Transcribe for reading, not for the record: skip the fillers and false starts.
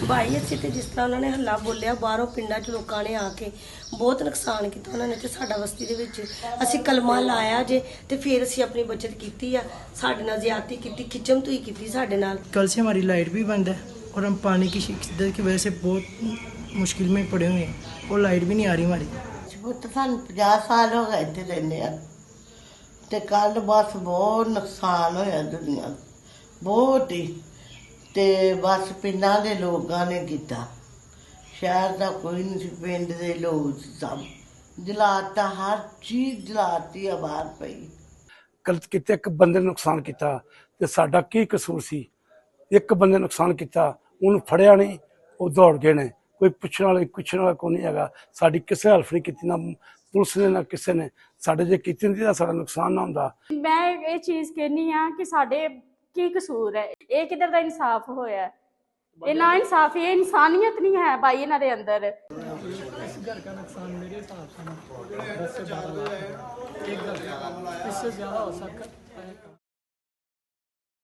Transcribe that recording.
भाई अच्छे तो जिस तरह उन्होंने हल्ला बोलिया बाहरों पिंडा च लोगों ने आके बहुत नुकसान किया उन्होंने तो साडा बस्ती दे विच असीं कलमा लाया जे ते फिर असीं अपनी बचत की आ साडे नाल ज्यादती की खिचम तुई की साडे नाल। कल से हमारी लाइट भी बंद है और हम पानी की शिद्दत की वजह से बहुत मुश्किल में पड़े हुए हैं और लाइट भी नहीं आ रही हमारी। पुत सानू 50 साल हो गए इत्थे रहंदे आ ते कल बस बहुत नुकसान होया दुनिया बहुत ही ते बस पिंडां दे लोगां ने कीता शहर दा कोई नहीं सी पिंड दे लोग सब जलाता हर चीज जलाती आ बाहर पई। गलत किते एक बंदे ने नुकसान किया ते साडा की कसूर सी। एक बंदे ने नुकसान किया उन्होंने फड़िया नहीं वो दौड़ गए ने कोई पुछने वाला कोई नहीं है। साडी किसी हेल्प नहीं की ना पुलिस ने ना किसी ने साडे जे कीती हुंदी तां साडा नुकसान ना हुंदा। मैं ये चीज कहनी हाँ कि साडे की कसूर है ये किधर दा इंसाफ होया ये ना इंसाफ ये इंसानियत नहीं है भाई इन्हां दे अंदर। इस घर का नुकसान मेरे हिसाब से 10 से 12 लाख एक घर का, इससे ज्यादा हो सकता है।